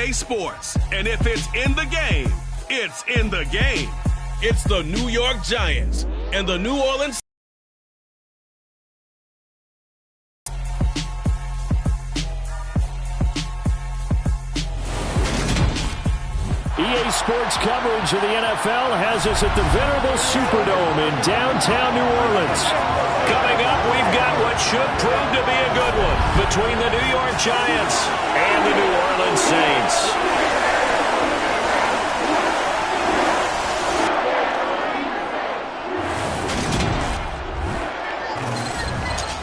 EA Sports. And if it's in the game, it's in the game. It's the New York Giants and the New Orleans. EA Sports coverage of the NFL has us at the venerable Superdome in downtown New Orleans. Coming up, we've got what should prove to be a good one between the New York Giants and the New Orleans Saints.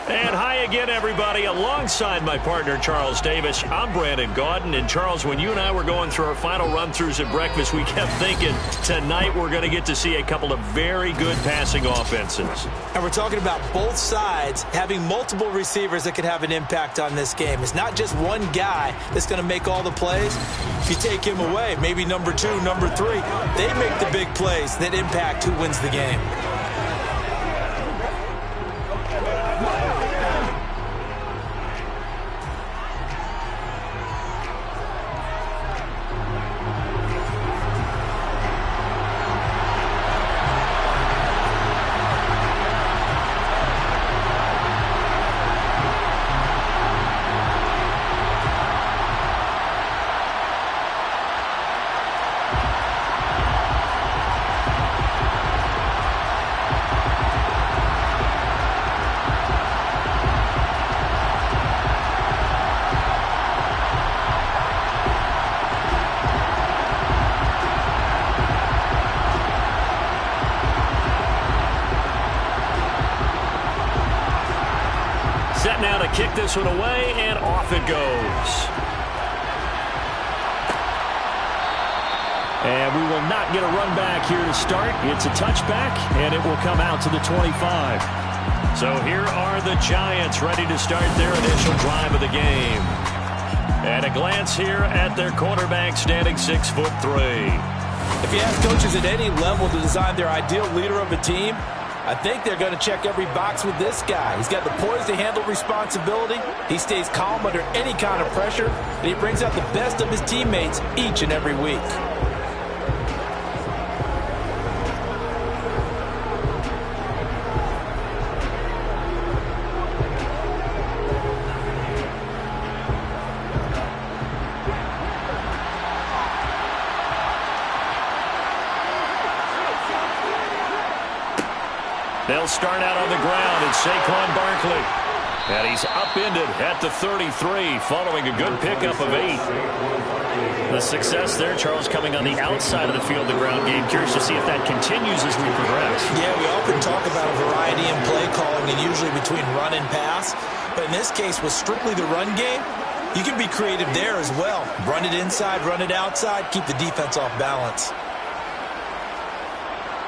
And hi again, everybody. Alongside my partner, Charles Davis, I'm Brandon Gaudin. And, Charles, when you and I were going through our final run-throughs at breakfast, we kept thinking tonight we're going to get to see a couple of very good passing offenses. And we're talking about both sides having multiple receivers that could have an impact on this game. It's not just one guy that's going to make all the plays. If you take him away, maybe number 2, number 3, they make the big plays that impact who wins the game. Set now to kick this one away, and off it goes. And we will not get a run back here to start. It's a touchback, and it will come out to the 25. So here are the Giants ready to start their initial drive of the game. And a glance here at their quarterback, standing 6'3". If you ask coaches at any level to design their ideal leader of a team, I think they're going to check every box with this guy. He's got the poise to handle responsibility. He stays calm under any kind of pressure, and he brings out the best of his teammates each and every week. They'll start out on the ground, and Saquon Barkley. And he's upended at the 33, following a good pickup of 8. The success there, Charles, coming on the outside of the field, the ground game. Curious to see if that continues as we progress. Yeah, we often talk about a variety in play calling, and usually between run and pass. But in this case, with strictly the run game, you can be creative there as well. Run it inside, run it outside, keep the defense off balance.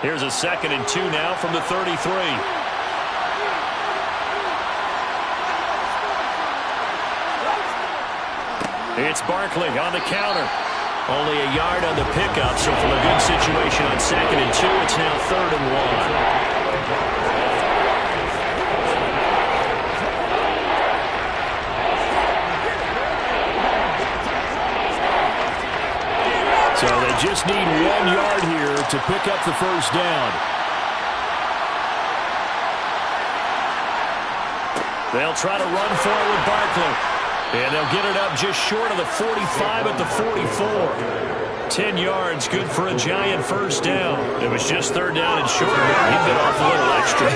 Here's a 2nd and 2 now from the 33. It's Barkley on the counter. Only a yard on the pickup, so from a good situation on 2nd and 2, it's now 3rd and 1. So they just need 1 yard here to pick up the first down. They'll try to run for it with Barkley. And they'll get it up just short of the 45 at the 44. 10 yards, good for a Giant first down. It was just 3rd down and short. He bit off a little extra.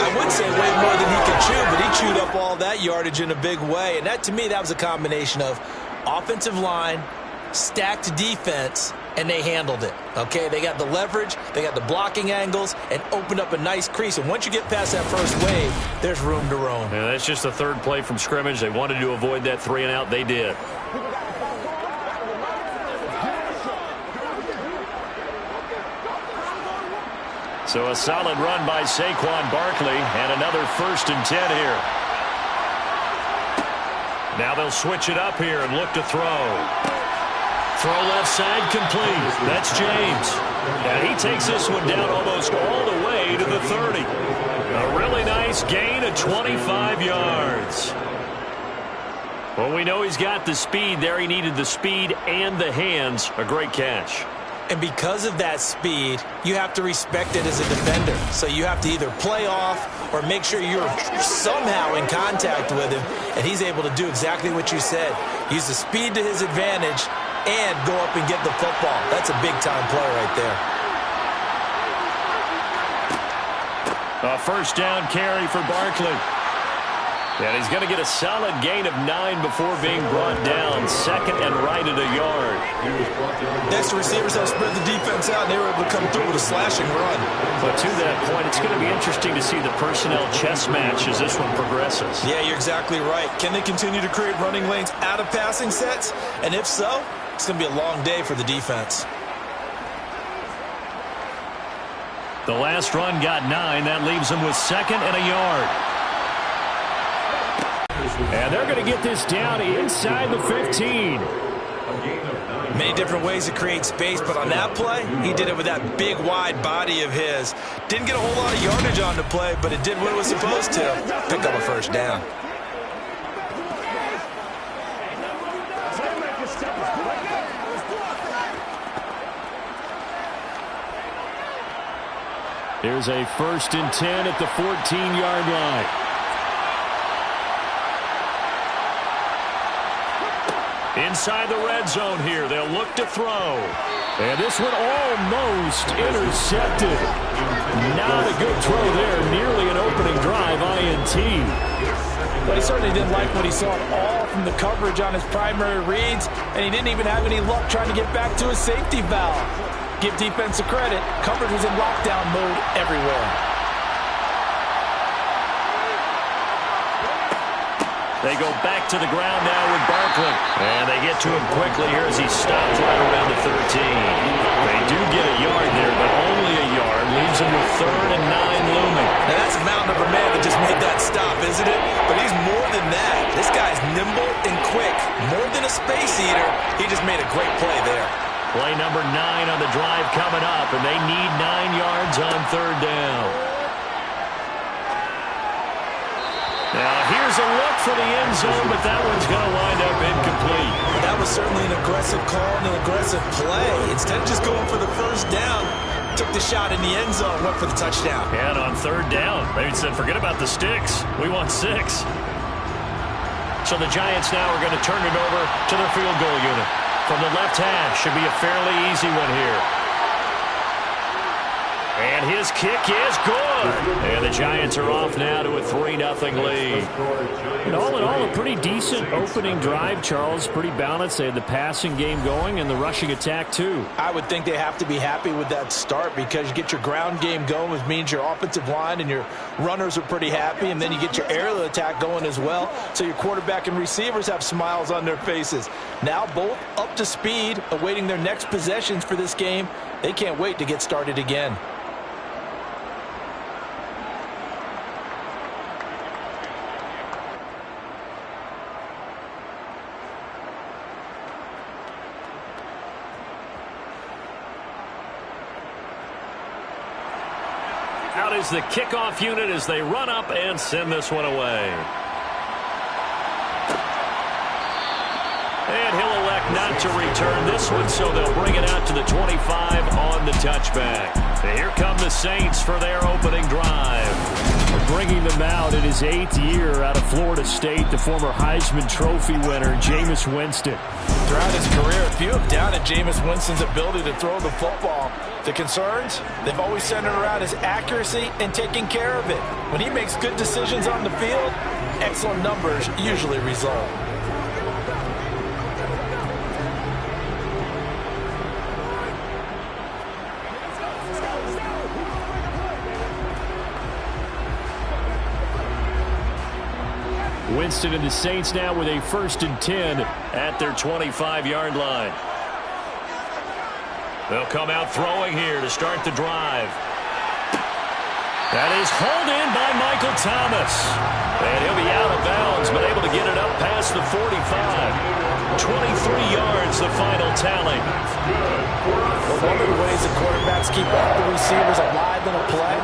I would say way more than he could chew, but he chewed up all that yardage in a big way. And that, to me, that was a combination of offensive line, stacked defense, and they handled it. Okay, they got the leverage, they got the blocking angles, and opened up a nice crease. And once you get past that first wave, there's room to roam. Yeah, that's just the 3rd play from scrimmage. They wanted to avoid that 3 and out. They did. So a solid run by Saquon Barkley, and another 1st and 10 here. Now they'll switch it up here and look to throw. Throw left side complete. That's James. And he takes this one down almost all the way to the 30. A really nice gain of 25 yards. Well, we know he's got the speed there. He needed the speed and the hands. A great catch. And because of that speed, you have to respect it as a defender. So you have to either play off or make sure you're somehow in contact with him. And he's able to do exactly what you said. Use the speed to his advantage and go up and get the football. That's a big-time play right there. A first down carry for Barkley. And he's going to get a solid gain of 9 before being brought down. Second and right at a yard. Next, the receivers have spread the defense out, and they were able to come through with a slashing run. But to that point, it's going to be interesting to see the personnel chess match as this one progresses. Yeah, you're exactly right. Can they continue to create running lanes out of passing sets? And if so, it's going to be a long day for the defense. The last run got 9. That leaves them with second and a yard. And they're going to get this down inside the 15. Many different ways to create space, but on that play, he did it with that big, wide body of his. Didn't get a whole lot of yardage on the play, but it did what it was supposed to. Pick up a first down. Here's a 1st and 10 at the 14-yard line. Inside the red zone here. They'll look to throw. And this one almost intercepted. Not a good throw there. Nearly an opening drive INT. But he certainly didn't like what he saw at all from the coverage on his primary reads, and he didn't even have any luck trying to get back to his safety valve. Give defense a credit. Coverage was in lockdown mode everywhere. They go back to the ground now with Barkley. And they get to him quickly here as he stops right around the 13. They do get a yard there, but only a yard. Leaves him with 3rd and 9 looming. Now that's a mountain of a man that just made that stop, isn't it? But he's more than that. This guy's nimble and quick. More than a space eater. He just made a great play there. Play number 9 on the drive coming up, and they need 9 yards on 3rd down. Now, here's a look for the end zone, but that one's going to wind up incomplete. That was certainly an aggressive call and an aggressive play. Instead of just going for the first down, took the shot in the end zone, went for the touchdown. And on 3rd down, they said, forget about the sticks. We want 6. So the Giants now are going to turn it over to their field goal unit. From the left hash, should be a fairly easy one here. And his kick is good. And the Giants are off now to a 3-0 lead. And all in all, a pretty decent opening drive, Charles. Pretty balanced. They had the passing game going and the rushing attack, too. I would think they have to be happy with that start because you get your ground game going, which means your offensive line and your runners are pretty happy, and then you get your aerial attack going as well, so your quarterback and receivers have smiles on their faces. Now both up to speed, awaiting their next possessions for this game. They can't wait to get started again. Out is the kickoff unit as they run up and send this one away. And he'll elect not to return this one, so they'll bring it out to the 25 on the touchback. And here come the Saints for their opening drive. Bringing them out in his 8th year out of Florida State, the former Heisman Trophy winner, Jameis Winston. Throughout his career, few have doubted Jameis Winston's ability to throw the football. The concerns, they've always centered around his accuracy and taking care of it. When he makes good decisions on the field, excellent numbers usually result. Winston and the Saints now with a 1st and 10 at their 25-yard line. They'll come out throwing here to start the drive. That is hauled in by Michael Thomas. And he'll be out of bounds, but able to get it up past the 45. 23 yards, the final tally. Well, one of the ways the quarterbacks keep all the receivers alive in a play,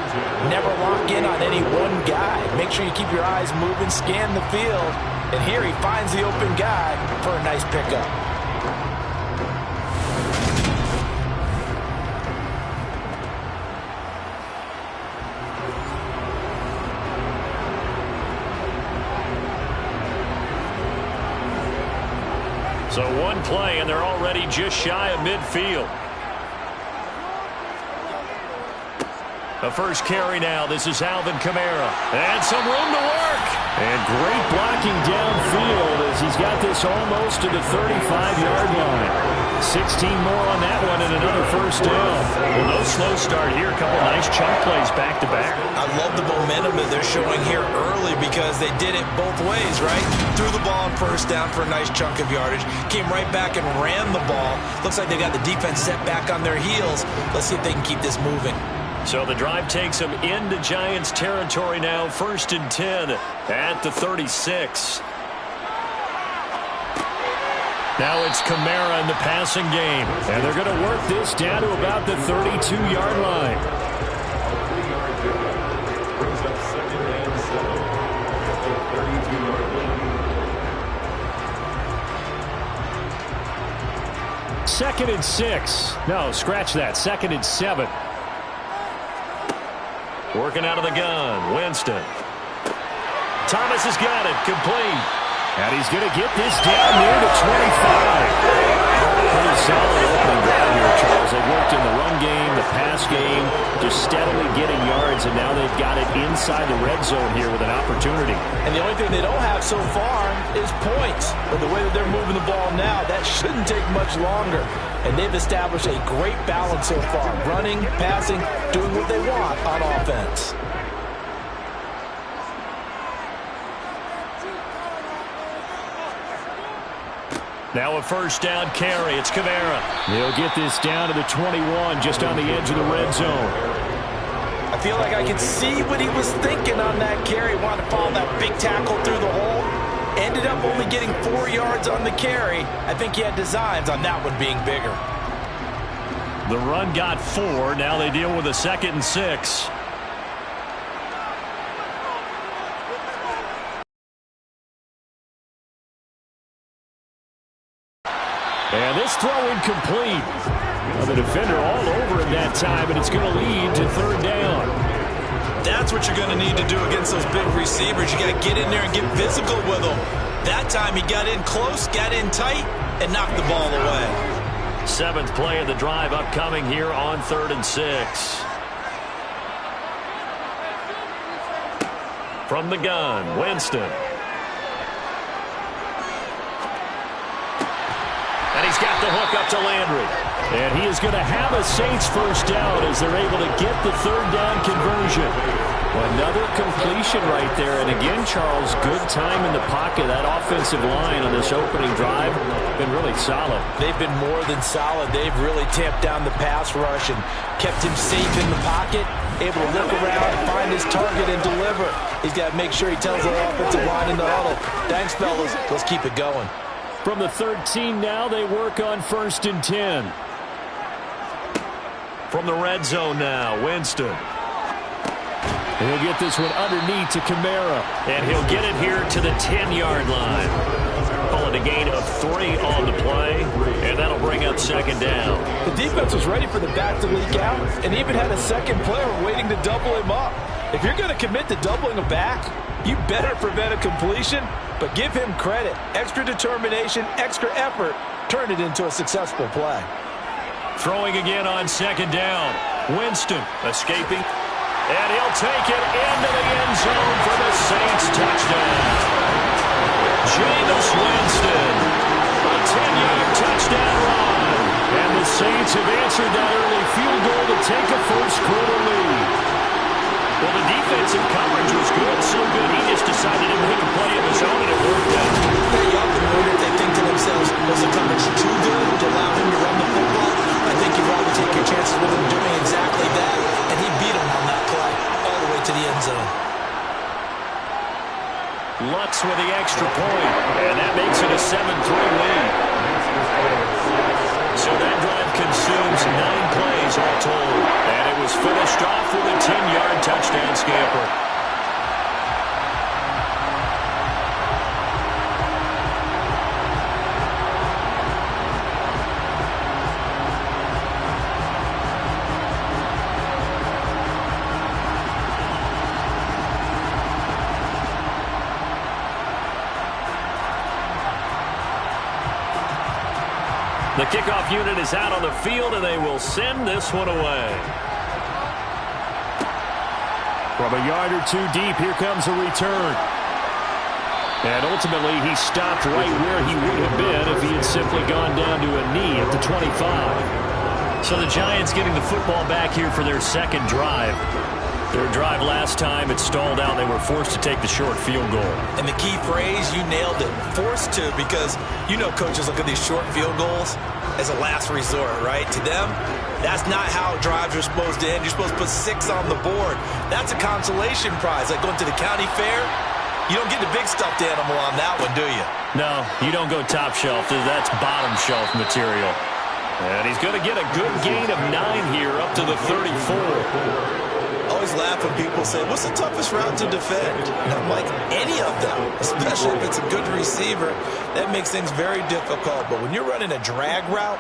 never lock in on any one guy. Make sure you keep your eyes moving, scan the field. And here he finds the open guy for a nice pickup. So one play, and they're already just shy of midfield. The first carry now. This is Alvin Kamara. And some room to work. And great blocking downfield as he's got this almost to the 35-yard line. 16 more on that one and another first down. Well, no slow start here. A couple nice chunk plays back-to-back. I love the momentum that they're showing here early because they did it both ways, right? Threw the ball on first down for a nice chunk of yardage. Came right back and ran the ball. Looks like they got the defense set back on their heels. Let's see if they can keep this moving. So the drive takes them into Giants territory now. 1st and 10 at the 36. Now it's Kamara in the passing game. And they're going to work this down to about the 32-yard line. Second and 6. No, scratch that. 2nd and 7. Working out of the gun, Winston. Thomas has got it, complete. And he's going to get this down near the 25. Pretty solid opening drive here, Charles. They've worked in the run game, the pass game, just steadily getting yards, and now they've got it inside the red zone here with an opportunity. And the only thing they don't have so far is points. But the way that they're moving the ball now, that shouldn't take much longer. And they've established a great balance so far. Running, passing, doing what they want on offense. Now a first down carry. It's Kamara. He'll get this down to the 21, just on the edge of the red zone. I feel like I can see what he was thinking on that carry. Wanted to follow that big tackle through the hole. Ended up only getting 4 yards on the carry. I think he had designs on that one being bigger. The run got 4. Now they deal with a 2nd and 6. And this throw incomplete. Well, the defender all over him that time, and it's going to lead to 3rd down. That's what you're going to need to do against those big receivers. You got to get in there and get physical with them. That time he got in close, got in tight, and knocked the ball away. 7th play of the drive upcoming here on 3rd and 6. From the gun, Winston. And he's got the hook up to Landry. And he is going to have a Saints first down as they're able to get the 3rd down conversion. Another completion right there. And again, Charles, good time in the pocket. That offensive line on this opening drive been really solid. They've been more than solid. They've really tamped down the pass rush and kept him safe in the pocket, able to look around, find his target, and deliver. He's got to make sure he tells the offensive line in the huddle, thanks, fellas. Let's keep it going. From the 13 now, they work on 1st and 10. From the red zone now, Winston. He'll get this one underneath to Kamara. And he'll get it here to the 10-yard line. Call it a gain of 3 on the play, and that'll bring up 2nd down. The defense was ready for the back to leak out and even had a second player waiting to double him up. If you're going to commit to doubling a back, you better prevent a completion, but give him credit. Extra determination, extra effort, turn it into a successful play. Throwing again on 2nd down. Winston escaping. And he'll take it into the end zone for the Saints touchdown. Jameis Winston, a 10-yard touchdown run. And the Saints have answered that early field goal to take a first-quarter lead. Well, the defensive coverage was good, so good he just decided to make a play of his own, and it worked out. They often wonder if they think to themselves, was the coverage too good to allow him to run the football? I think you'd rather take your chances with him doing exactly that, and he beat him on that play all the way to Giants with the extra point, and that makes it a 7-3 lead. So that drive consumes 9 plays all told, and it was finished off with a 10-yard touchdown scamper. The kickoff unit is out on the field, and they will send this one away. From a yard or two deep, here comes a return. And ultimately, he stopped right where he would have been if he had simply gone down to a knee at the 25. So the Giants getting the football back here for their second drive. Their drive last time, it stalled out. They were forced to take the short field goal. And the key phrase, you nailed it, forced to, because you know coaches look at these short field goals as a last resort, right? To them, that's not how drives are supposed to end. You're supposed to put 6 on the board. That's a consolation prize. Like going to the county fair, you don't get the big stuffed animal on that one, do you? No, you don't go top shelf. That's bottom shelf material. And he's going to get a good gain of 9 here up to the 34. Always laugh when people say, what's the toughest route to defend? And I'm like, any of them, especially if it's a good receiver. That makes things very difficult. But when you're running a drag route,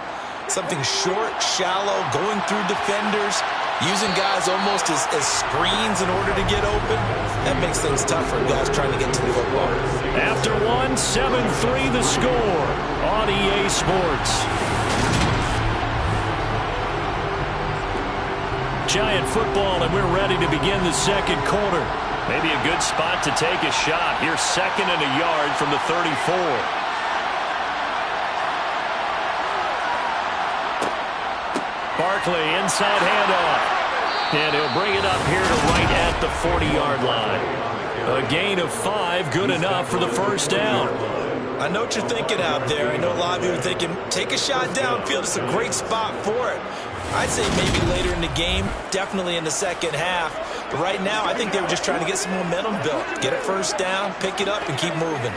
something short, shallow, going through defenders, using guys almost as screens in order to get open, that makes things tough for guys trying to get to the football. After 1, 7-3 the score on EA Sports. Giant football, and we're ready to begin the second quarter. Maybe a good spot to take a shot. Here's 2nd and a yard from the 34. Barkley, inside handoff. And he'll bring it up here to right at the 40-yard line. A gain of 5, good enough for the first down. I know what you're thinking out there. I know a lot of you are thinking, take a shot downfield. It's a great spot for it. I'd say maybe later in the game, definitely in the second half. But right now, I think they were just trying to get some momentum built. Get it first down, pick it up, and keep moving.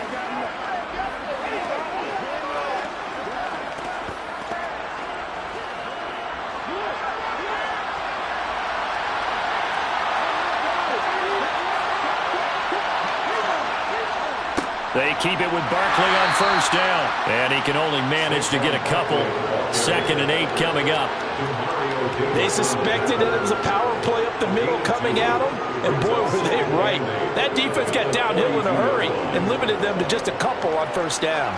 They keep it with Barkley on first down. And he can only manage to get a couple. 2nd and 8 coming up. They suspected that it was a power play up the middle coming at them. And boy, were they right. That defense got downhill in a hurry and limited them to just a couple on first down.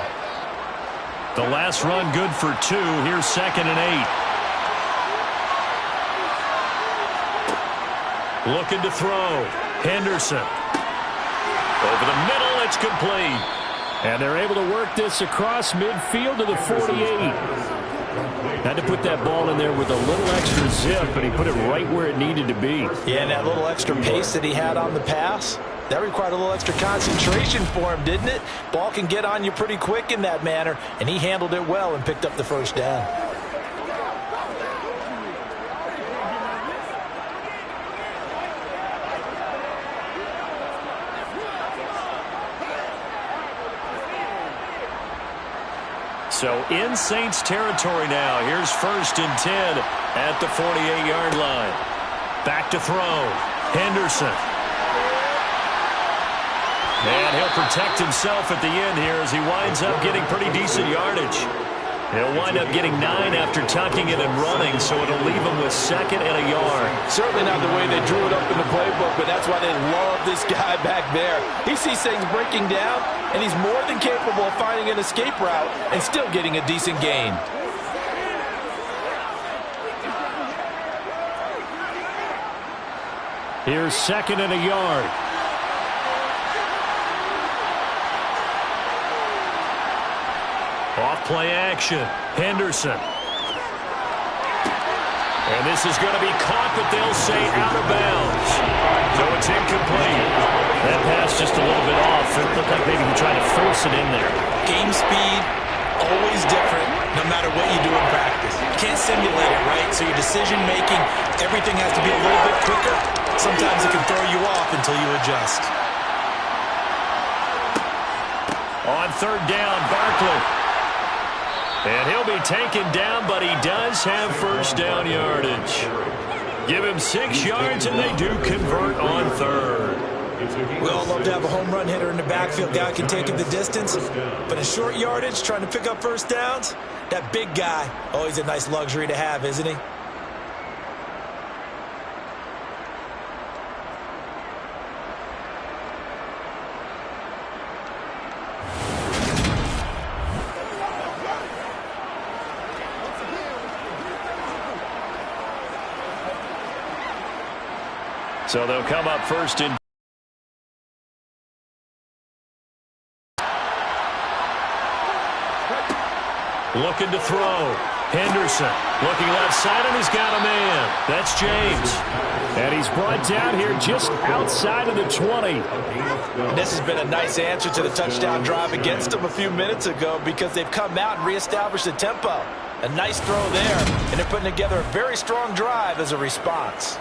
The last run good for 2. Here's 2nd and 8. Looking to throw. Henderson. Over the middle, it's complete. And they're able to work this across midfield to the 48. Had to put that ball in there with a little extra zip, but he put it right where it needed to be. Yeah, and that little extra pace that he had on the pass, that required a little extra concentration for him, didn't it? Ball can get on you pretty quick in that manner, and he handled it well and picked up the first down. So in Saints territory now. Here's 1st and 10 at the 48-yard line. Back to throw. Henderson. And he'll protect himself at the end here as he winds up getting pretty decent yardage. He'll wind up getting 9 after tucking it and running, so it'll leave him with 2nd and a yard. Certainly not the way they drew it up in the playbook, but that's why they love this guy back there. He sees things breaking down, and he's more than capable of finding an escape route and still getting a decent gain. Here's 2nd and a yard. Off play action. Henderson. And this is going to be caught, but they'll say out of bounds. So it's incomplete. That pass just a little bit off. It looked like maybe he tried to force it in there. Game speed, always different, no matter what you do in practice. You can't simulate it, right? So your decision-making, everything has to be a little bit quicker. Sometimes it can throw you off until you adjust. On third down, Barkley. And he'll be taken down, but he does have first down yardage. Give him 6 yards, and they do convert on third. We all love to have a home run hitter in the backfield. Guy can take it the distance. But in short yardage, trying to pick up first downs, that big guy, always a nice luxury to have, isn't he? So they'll come up first and looking to throw. Henderson looking left side, and he's got a man. That's James. And he's brought down here just outside of the 20. And this has been a nice answer to the touchdown drive against them a few minutes ago because they've come out and reestablished the tempo. A nice throw there, and they're putting together a very strong drive as a response.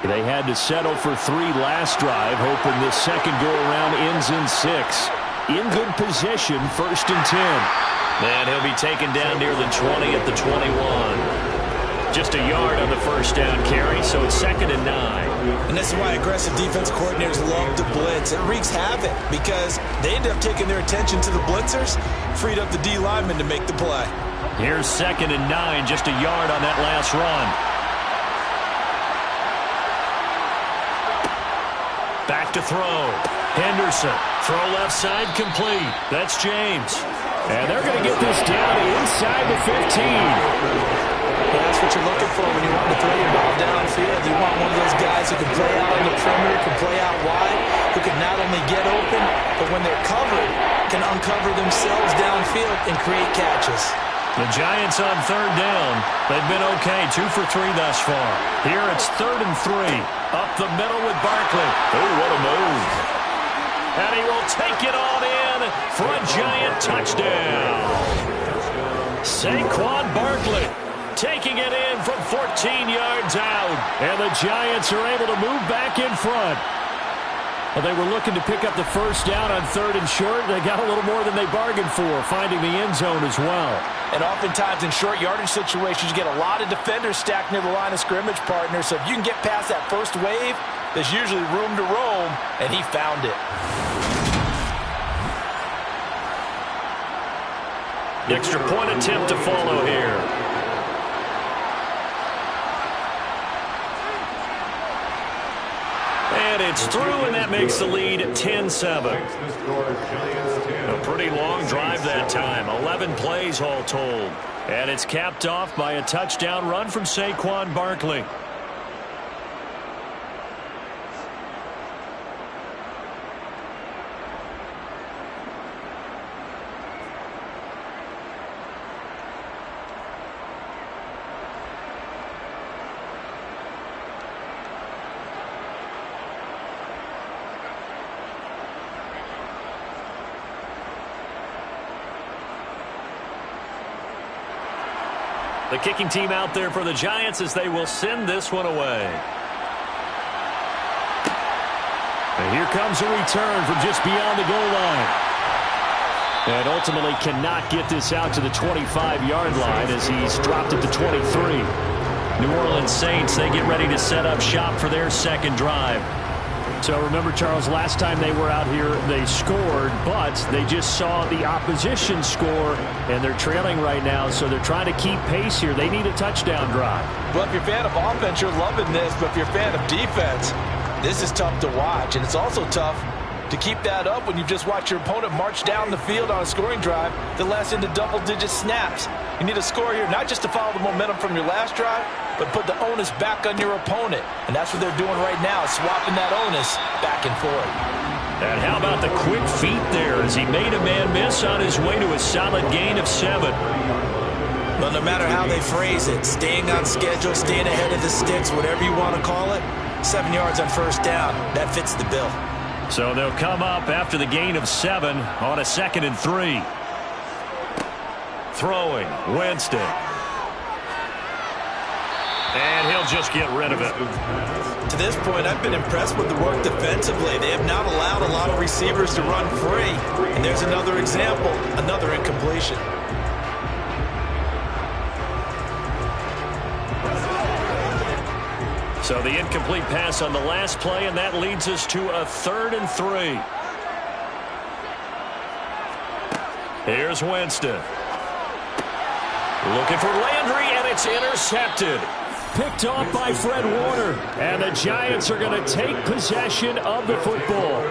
They had to settle for 3 last drive, hoping this second go-around ends in 6. In good position, first and 10. And he'll be taken down near the 20 at the 21. Just a yard on the first down carry, so it's second and 9. And this is why aggressive defense coordinators love to blitz. It wreaks havoc because they end up taking their attention to the blitzers, freed up the D lineman to make the play. Here's second and 9, just a yard on that last run. Back to throw. Henderson. Throw left side complete. That's James. And they're going to get this down inside the 15. Yeah, that's what you're looking for when you want to throw your ball downfield. You want one of those guys who can play out on the perimeter, can play out wide, who can not only get open, but when they're covered, can uncover themselves downfield and create catches. The Giants on third down. They've been okay, 2 for 3 thus far. Here it's third and 3. Up the middle with Barkley. Oh, what a move. And he will take it on in for a Giant touchdown. Saquon Barkley taking it in from 14 yards out. And the Giants are able to move back in front. Well, they were looking to pick up the first down on third and short. They got a little more than they bargained for, finding the end zone as well. And oftentimes in short yardage situations, you get a lot of defenders stacked near the line of scrimmage, partner. So if you can get past that first wave, there's usually room to roam, and he found it. Extra point attempt to follow here. And it's through, and that makes the lead 10-7. A pretty long drive that time. 11 plays all told. And it's capped off by a touchdown run from Saquon Barkley. The kicking team out there for the Giants as they will send this one away. And here comes a return from just beyond the goal line. And ultimately cannot get this out to the 25-yard line as he's dropped it to 23. New Orleans Saints, they get ready to set up shop for their second drive. So remember, Charles, last time they were out here, they scored, but they just saw the opposition score, and they're trailing right now, so they're trying to keep pace here. They need a touchdown drive. Well, if you're a fan of offense, you're loving this, but if you're a fan of defense, this is tough to watch, and it's also tough to keep that up when you just watch your opponent march down the field on a scoring drive that lasts into double-digit snaps. You need a score here, not just to follow the momentum from your last drive, but put the onus back on your opponent. And that's what they're doing right now, swapping that onus back and forth. And how about the quick feet there as he made a man miss on his way to a solid gain of 7. Well, no matter how they phrase it, staying on schedule, staying ahead of the sticks, whatever you want to call it, 7 yards on first down, that fits the bill. So they'll come up after the gain of 7 on a 2nd and 3. Throwing, Winston. And he'll just get rid of it. To this point, I've been impressed with the work defensively. They have not allowed a lot of receivers to run free. And there's another example, another incompletion. So the incomplete pass on the last play, and that leads us to a 3rd and 3. Here's Winston. Looking for Landry, and it's intercepted. Picked off by Fred Warner. And the Giants are going to take possession of the football.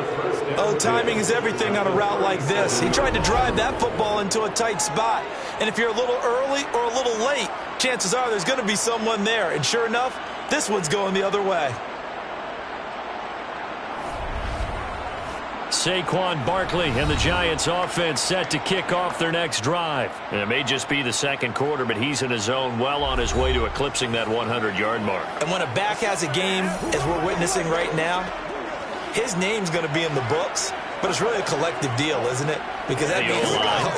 Oh, timing is everything on a route like this. He tried to drive that football into a tight spot. And if you're a little early or a little late, chances are there's going to be someone there. And sure enough, this one's going the other way. Saquon Barkley and the Giants offense set to kick off their next drive. And it may just be the 2nd quarter, but he's in his zone, well on his way to eclipsing that 100-yard mark. And when a back has a game, as we're witnessing right now, his name's going to be in the books, but it's really a collective deal, isn't it? Because that means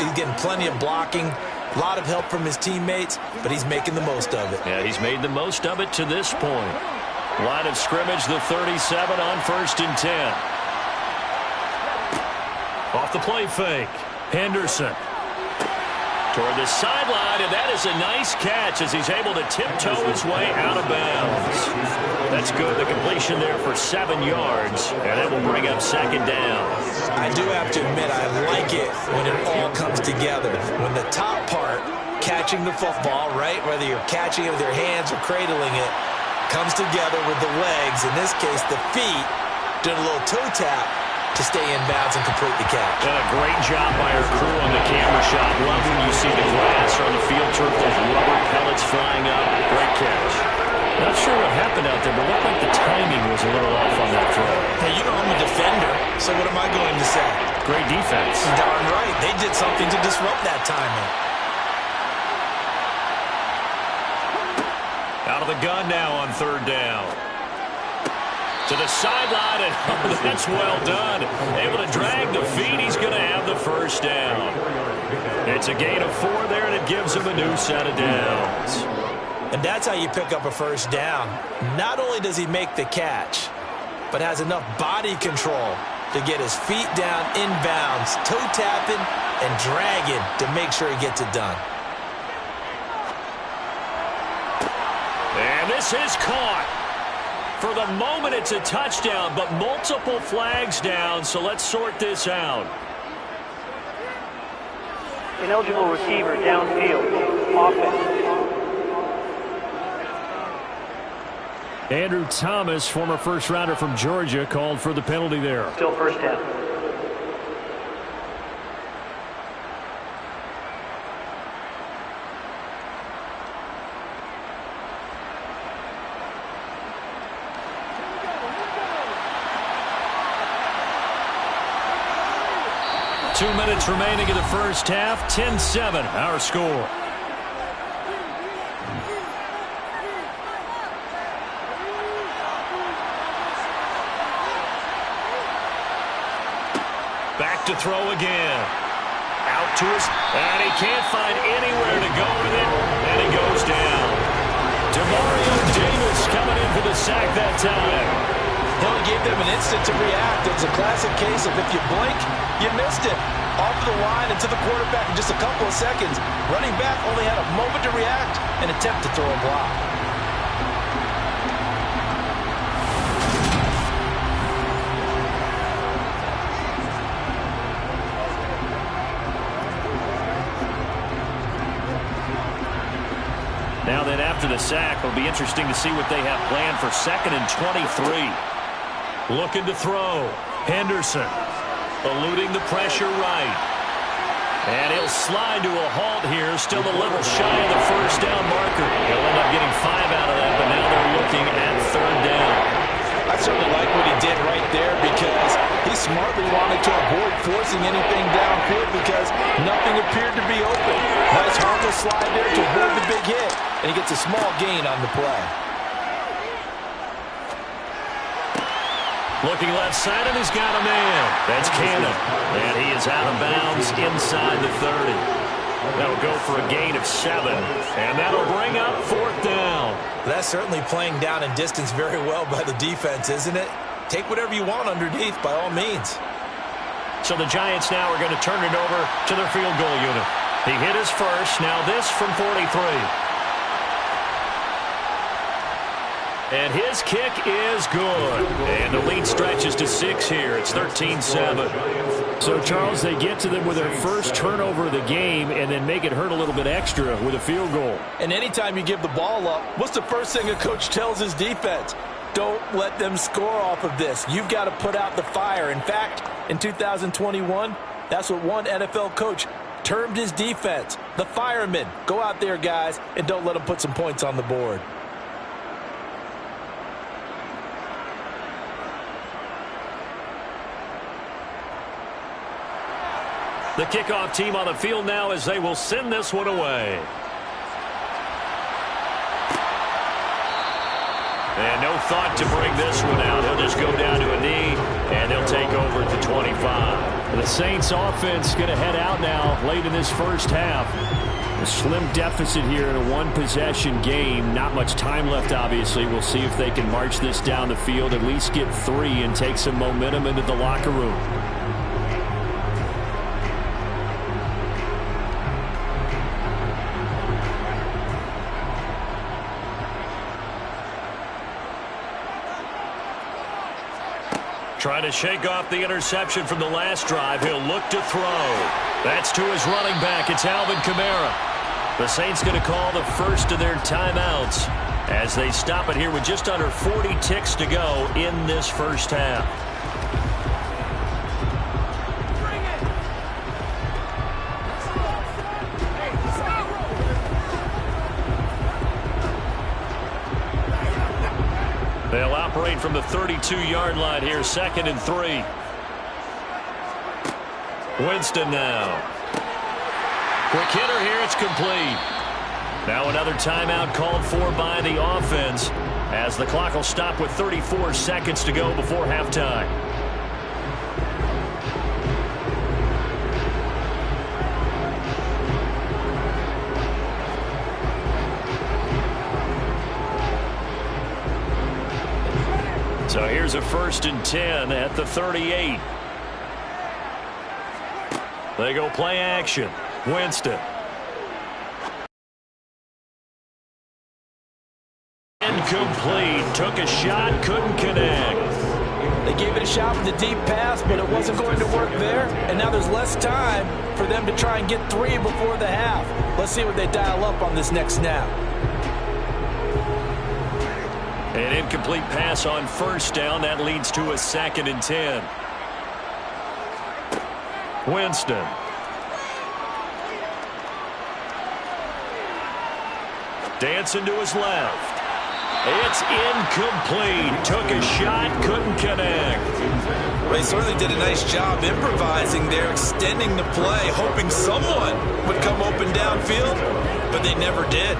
he's getting plenty of blocking, a lot of help from his teammates, but he's making the most of it. Yeah, he's made the most of it to this point. Line of scrimmage, the 37 on 1st and 10. Off the play fake. Henderson. Toward the sideline, and that is a nice catch as he's able to tiptoe his way out of bounds. That's good. The completion there for 7 yards, and that will bring up 2nd down. I do have to admit, I like it when it all comes together. When the top part, catching the football, right, whether you're catching it with your hands or cradling it, comes together with the legs, in this case the feet, doing a little toe tap to stay in bounds and complete the catch. And a great job by our crew on the camera shot. Love when you see the grass or on the field turf, those rubber pellets flying up. Great catch. Not sure what happened out there, but it looked like the timing was a little off on that throw. Hey, you know I'm a defender, so what am I going to say? Great defense. Darn right. They did something to disrupt that timing. Out of the gun now on 3rd down. To the sideline, and oh, that's well done. Able to drag the feet. He's going to have the 1st down. It's a gain of 4 there, and it gives him a new set of downs. And that's how you pick up a 1st down. Not only does he make the catch, but has enough body control to get his feet down in bounds, toe tapping and dragging to make sure he gets it done. And this is caught. For the moment, it's a touchdown, but multiple flags down, so let's sort this out. Ineligible receiver downfield. Offense. Andrew Thomas, former first-rounder from Georgia, called for the penalty there. Still 1st down. Two minutes remaining in the first half. 10-7, our score. Back to throw again. Out to his, and he can't find anywhere to go with it, and he goes down. Demario Davis coming in for the sack that time. He only gave them an instant to react. It was a classic case of if you blink, you missed it. Off the line and to the quarterback in just a couple of seconds. Running back only had a moment to react and attempt to throw a block. Now then, after the sack, it'll be interesting to see what they have planned for 2nd and 23. Looking to throw. Henderson eluding the pressure right. And he'll slide to a halt here. Still a little shy of the 1st down marker. He'll end up getting 5 out of that, but now they're looking at 3rd down. I certainly like what he did right there because he smartly wanted to avoid forcing anything downfield because nothing appeared to be open. Nice harmless slide there to avoid the big hit, and he gets a small gain on the play. Looking left side, and he's got a man. That's Cannon. And he is out of bounds inside the 30. That'll go for a gain of 7. And that'll bring up 4th down. That's certainly playing down and distance very well by the defense, isn't it? Take whatever you want underneath by all means. So the Giants now are going to turn it over to their field goal unit. He hit his first. Now this from 43. And his kick is good. And the lead stretches to 6 here. It's 13-7. So, Charles, they get to them with their first turnover of the game and then make it hurt a little bit extra with a field goal. And anytime you give the ball up, what's the first thing a coach tells his defense? Don't let them score off of this. You've got to put out the fire. In fact, in 2021, that's what one NFL coach termed his defense. The firemen. Go out there, guys, and don't let them put some points on the board. The kickoff team on the field now as they will send this one away. And no thought to bring this one out. He'll just go down to a knee, and they'll take over at the 25. The Saints offense going to head out now late in this first half. A slim deficit here in a one-possession game. Not much time left, obviously. We'll see if they can march this down the field, at least get 3 and take some momentum into the locker room. Trying to shake off the interception from the last drive. He'll look to throw. That's to his running back. It's Alvin Kamara. The Saints going to call the first of their timeouts as they stop it here with just under 40 ticks to go in this first half. They'll operate from the 32-yard line here, 2nd and 3. Winston now. Quick hitter here, it's complete. Now another timeout called for by the offense as the clock will stop with 34 seconds to go before halftime. So here's a 1st and 10 at the 38. They go play action. Winston. Incomplete. Took a shot, couldn't connect. They gave it a shot with the deep pass, but it wasn't going to work there. And now there's less time for them to try and get 3 before the half. Let's see what they dial up on this next snap. An incomplete pass on 1st down. That leads to a 2nd and 10. Winston. Dancing to his left. It's incomplete. Took a shot, couldn't connect. Well, they certainly did a nice job improvising there, extending the play, hoping someone would come open downfield, but they never did.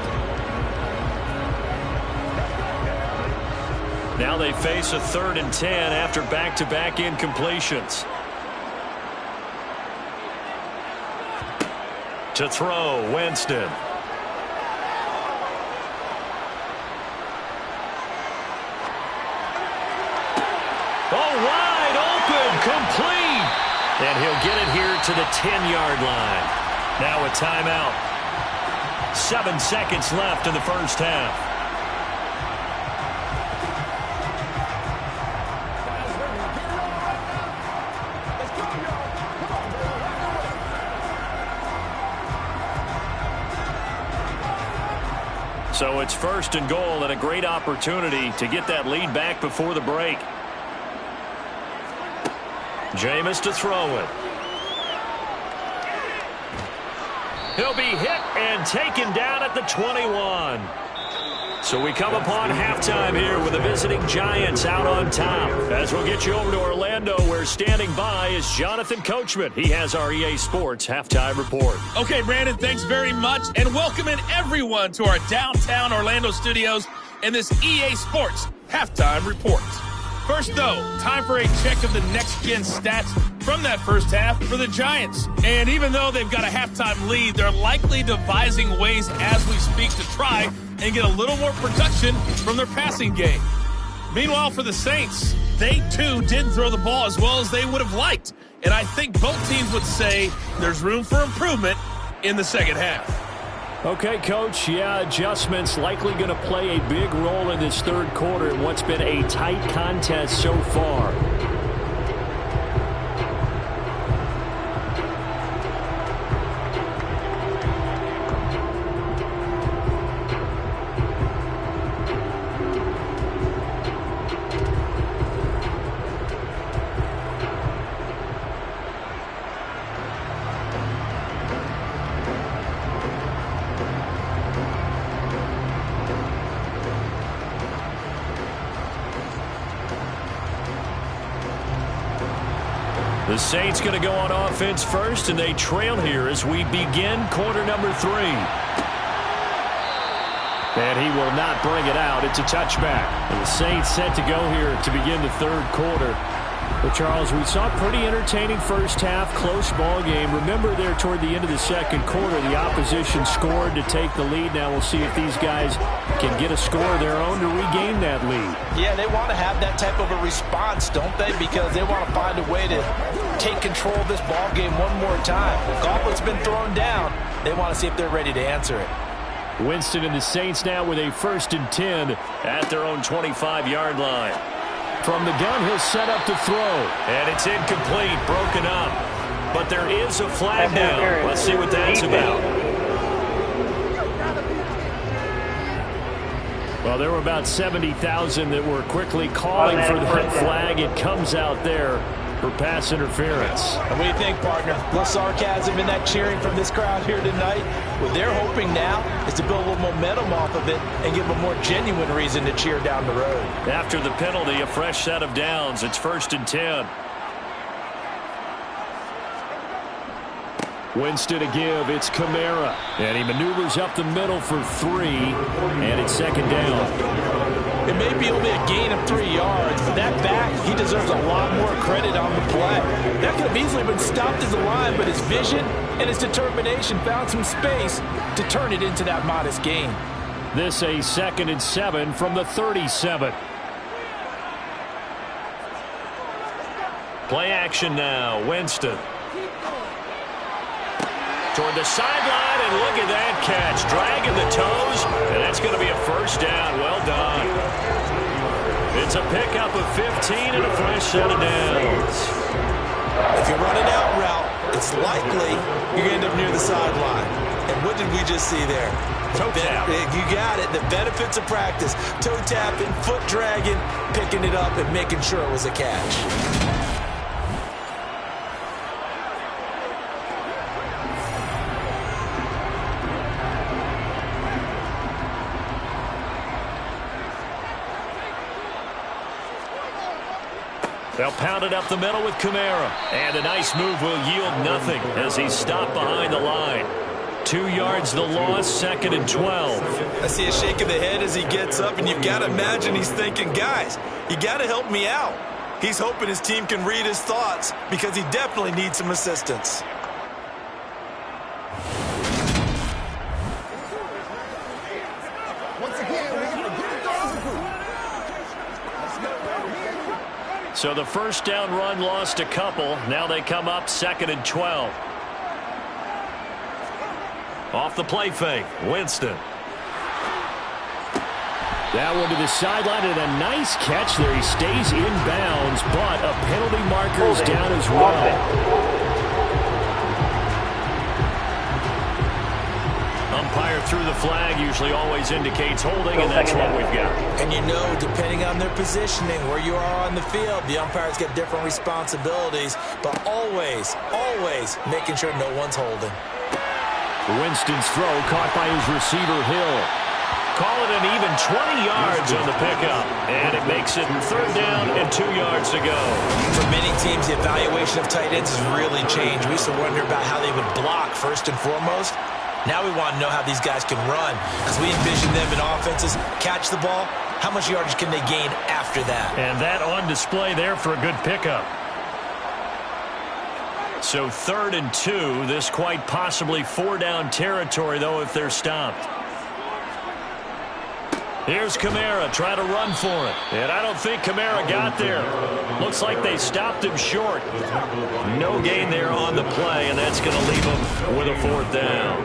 Now they face a 3rd and 10 after back-to-back incompletions. To throw, Winston. Oh, wide open, complete. And he'll get it here to the 10-yard line. Now a timeout. 7 seconds left in the first half. So it's 1st and goal and a great opportunity to get that lead back before the break. Jameis to throw it. He'll be hit and taken down at the 21. So we come upon halftime here with the visiting Giants out on top. As we'll get you over to Orlando, where standing by is Jonathan Coachman. He has our EA Sports halftime report. Okay, Brandon, thanks very much, and welcoming everyone to our downtown Orlando studios in this EA Sports halftime report. First, though, time for a check of the next-gen stats from that first half for the Giants. And even though they've got a halftime lead, they're likely devising ways as we speak to try and get a little more production from their passing game. Meanwhile, for the Saints, they too didn't throw the ball as well as they would have liked. And I think both teams would say there's room for improvement in the second half. Okay, Coach, yeah, adjustments likely going to play a big role in this third quarter in what's been a tight contest so far. The Saints going to go on offense first, and they trail here as we begin quarter number 3. And he will not bring it out. It's a touchback. And the Saints set to go here to begin the third quarter. But, Charles, we saw a pretty entertaining first half, close ball game. Remember there toward the end of the second quarter, the opposition scored to take the lead. Now we'll see if these guys can get a score of their own to regain that lead. Yeah, they want to have that type of a response, don't they? Because they want to find a way to take control of this ball game one more time. The gauntlet's been thrown down. They want to see if they're ready to answer it. Winston and the Saints now with a 1st and 10 At their own 25-yard line. from the gun. He'll set up to throw. And it's incomplete, broken up. But there is a flag down. Let's see what that's about. Well, there were about 70,000 that were quickly calling for that flag. It comes out there for pass interference. And what do you think, partner? A little sarcasm in that cheering from this crowd here tonight. What they're hoping now is to build a little momentum off of it and give a more genuine reason to cheer down the road. After the penalty, a fresh set of downs. It's 1st and 10. Winston to give. It's Kamara. And he maneuvers up the middle for 3. And it's 2nd down. It may be only a gain of 3 yards, but that back, he deserves a lot more credit on the play. That could have easily been stopped at the line, but his vision and his determination found some space to turn it into that modest gain. This a 2nd and 7 from the 37. Play action now. Winston. Toward the sideline, and look at that catch. Dragging the toes, and that's going to be a 1st down. Well done. It's a pickup of 15 and a fresh set of downs. If you run an out route, it's likely you're going to end up near the sideline. And what did we just see there? Toe tap. You got it. The benefits of practice. Toe tapping, foot dragging, picking it up, and making sure it was a catch. They'll pound it up the middle with Kamara. And a nice move will yield nothing as he's stopped behind the line. 2 yards the loss, 2nd and 12. I see a shake of the head as he gets up, and you've got to imagine he's thinking, guys, you got to help me out. He's hoping his team can read his thoughts because he definitely needs some assistance. So the 1st down run lost a couple. Now they come up 2nd and 12. Off the play fake, Winston. That one to the sideline, and a nice catch there. He stays in bounds, but a penalty marker is down as well. Umpire through the flag usually always indicates holding, and that's what we've got. And you know, depending on their positioning, where you are on the field, the umpires get different responsibilities, but always, always making sure no one's holding. Winston's throw caught by his receiver, Hill. Call it an even 20 yards on the pickup. And it makes it 3rd down and 2 yards to go. For many teams, the evaluation of tight ends has really changed. We used to wonder about how they would block first and foremost. Now we want to know how these guys can run, because we envision them in offenses catch the ball how much yardage can they gain after that? And that on display there for a good pickup. So 3rd and 2. This quite possibly 4-down territory, though, if they're stopped. Here's Kamara trying to run for it. And I don't think Kamara got there. Looks like they stopped him short. No gain there on the play, and that's going to leave him with a 4th down.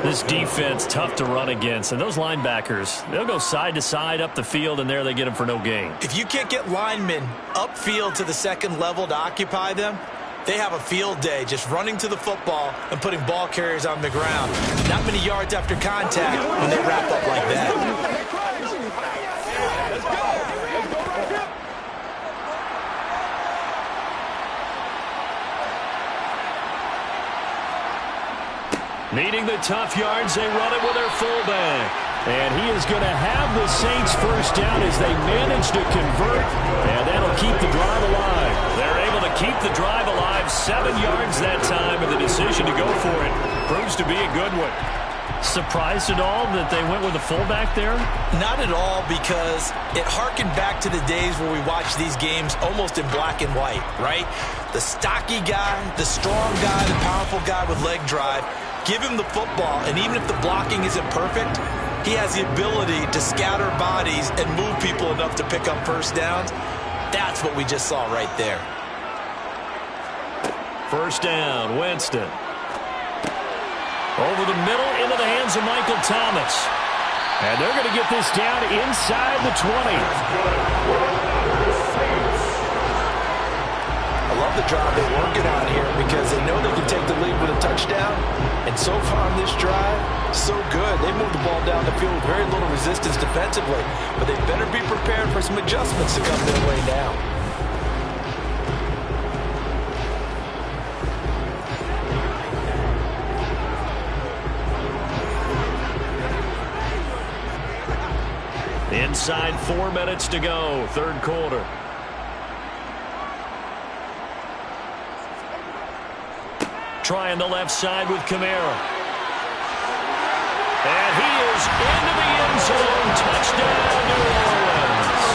This defense, tough to run against. And those linebackers, they'll go side to side up the field, and there they get them for no gain. If you can't get linemen upfield to the second level to occupy them, they have a field day just running to the football and putting ball carriers on the ground. Not many yards after contact when they wrap up like that. Needing the tough yards, they run it with their fullback. And he is going to have the Saints first down as they manage to convert. And that'll keep the drive alive. They're able to keep the drive alive. 7 yards that time, and the decision to go for it proves to be a good one. Surprised at all that they went with a fullback there? Not at all, because it harkened back to the days where we watched these games almost in black and white, right? The stocky guy, the strong guy, the powerful guy with leg drive. Give him the football, and even if the blocking isn't perfect, he has the ability to scatter bodies and move people enough to pick up first downs. That's what we just saw right there. First down, Winston. Over the middle, into the hands of Michael Thomas. And they're going to get this down inside the 20. I love the drive they're working on here because they know they can take the lead with a touchdown. And so far on this drive, so good. They moved the ball down the field with very little resistance defensively. But they better be prepared for some adjustments to come their way now. Inside 4 minutes to go, 3rd quarter. Trying the left side with Kamara. And he is into the end zone. Touchdown, New Orleans.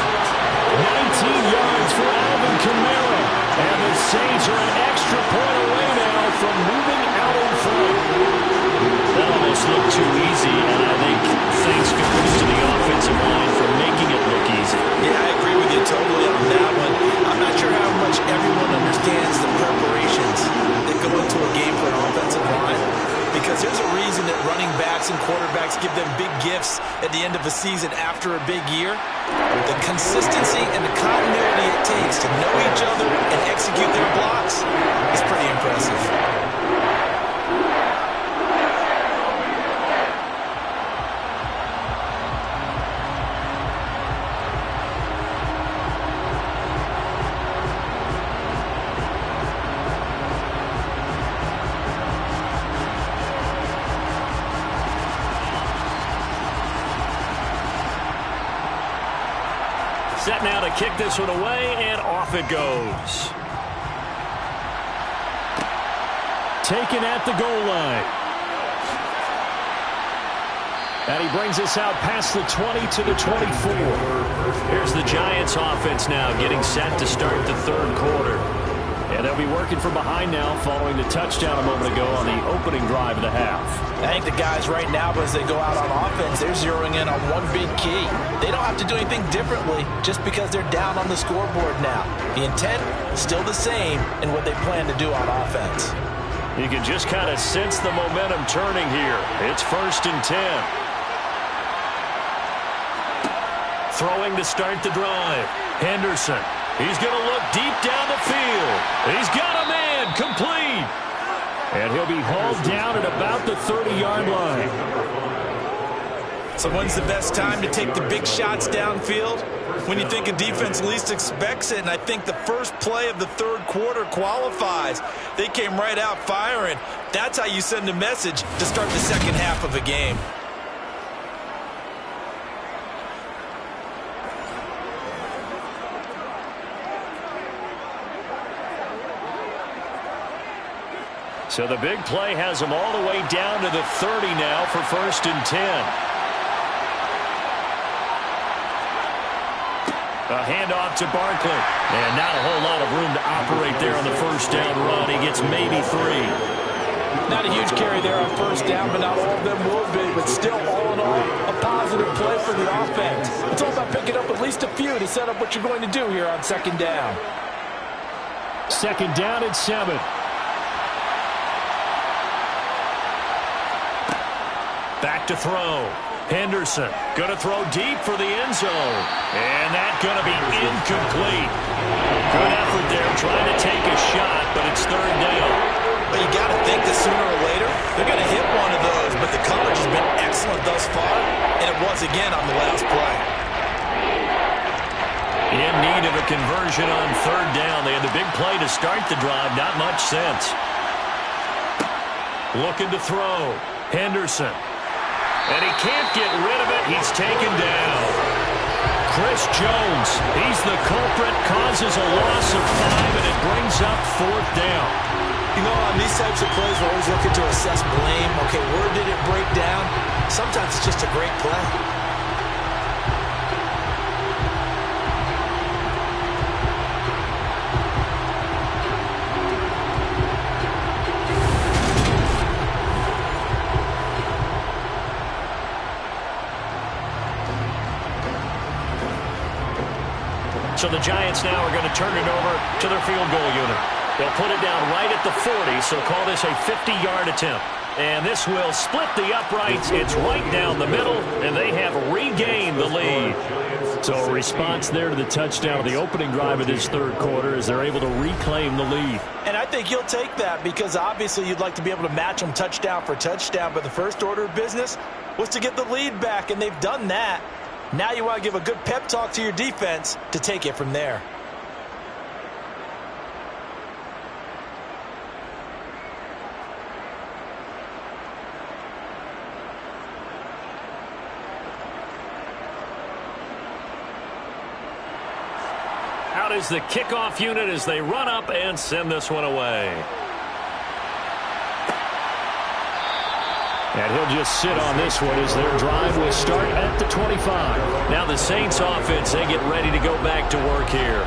19 yards for Alvin Kamara. And the Saints are an extra point away now from moving out in front. That almost looked too easy, and I think thanks goes to the offensive line for making it look easy. Yeah, I agree with you totally on that one. I'm not sure how much everyone understands the preparations that go into a game for an offensive line, because there's a reason that running backs and quarterbacks give them big gifts at the end of a season after a big year. The consistency and the continuity it takes to know each other and execute their blocks is pretty impressive. Set now to kick this one away, and off it goes. Taken at the goal line. And he brings us out past the 20 to the 24. Here's the Giants offense now getting set to start the 3rd quarter. And they'll be working from behind now following the touchdown a moment ago on the opening drive of the half. I think the guys right now, as they go out on offense, they're zeroing in on one big key. They don't have to do anything differently just because they're down on the scoreboard now. The intent is still the same in what they plan to do on offense. You can just kind of sense the momentum turning here. It's 1st and 10. Throwing to start the drive. Henderson. He's going to look deep down the field. He's got a man complete. And he'll be hauled down at about the 30-yard line. So when's the best time to take the big shots downfield? When you think a defense least expects it, and I think the first play of the 3rd quarter qualifies. They came right out firing. That's how you send a message to start the second half of a game. So the big play has them all the way down to the 30 now for 1st and 10. A handoff to Barkley. And not a whole lot of room to operate there on the first down run. He gets maybe 3. Not a huge carry there on first down, but not all of them will be. But still, all in all, a positive play for the offense. It's all about picking up at least a few to set up what you're going to do here on second down. Second down at 7. Back to throw. Henderson going to throw deep for the end zone. And that's going to be incomplete. Good effort there trying to take a shot, but it's third down. But you got to think that sooner or later, they're going to hit one of those. But the coverage has been excellent thus far, and it was again on the last play. In need of a conversion on third down. They had the big play to start the drive. Not much sense. Looking to throw. Henderson. And he can't get rid of it. He's taken down. Chris Jones, he's the culprit, causes a loss of 5, and it brings up fourth down. You know, on these types of plays, we're always looking to assess blame. Okay, where did it break down? Sometimes it's just a great play. So the Giants now are going to turn it over to their field goal unit. They'll put it down right at the 40, so call this a 50-yard attempt. And this will split the uprights. It's right down the middle, and they have regained the lead. So a response there to the touchdown of the opening drive of this third quarter as they're able to reclaim the lead. And I think you'll take that because obviously you'd like to be able to match them touchdown for touchdown, but the first order of business was to get the lead back, and they've done that. Now you want to give a good pep talk to your defense to take it from there. Out is the kickoff unit as they run up and send this one away. And he'll just sit on this one as their drive will start at the 25. Now the Saints offense, they get ready to go back to work here.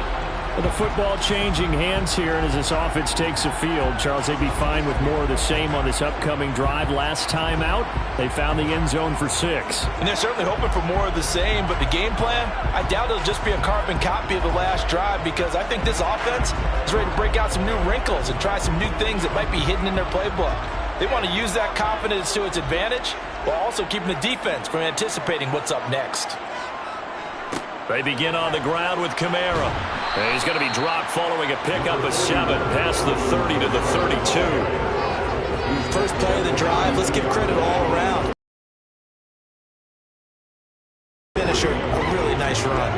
Well, the football changing hands here, and as this offense takes the field, Charles, they'd be fine with more of the same on this upcoming drive. Last time out, they found the end zone for 6. And they're certainly hoping for more of the same, but the game plan, I doubt it'll just be a carbon copy of the last drive because I think this offense is ready to break out some new wrinkles and try some new things that might be hidden in their playbook. They want to use that confidence to its advantage while also keeping the defense from anticipating what's up next. They begin on the ground with Kamara. And he's going to be dropped following a pickup of 7 past the 30 to the 32. First play of the drive, let's give credit all around. Finisher, a really nice run.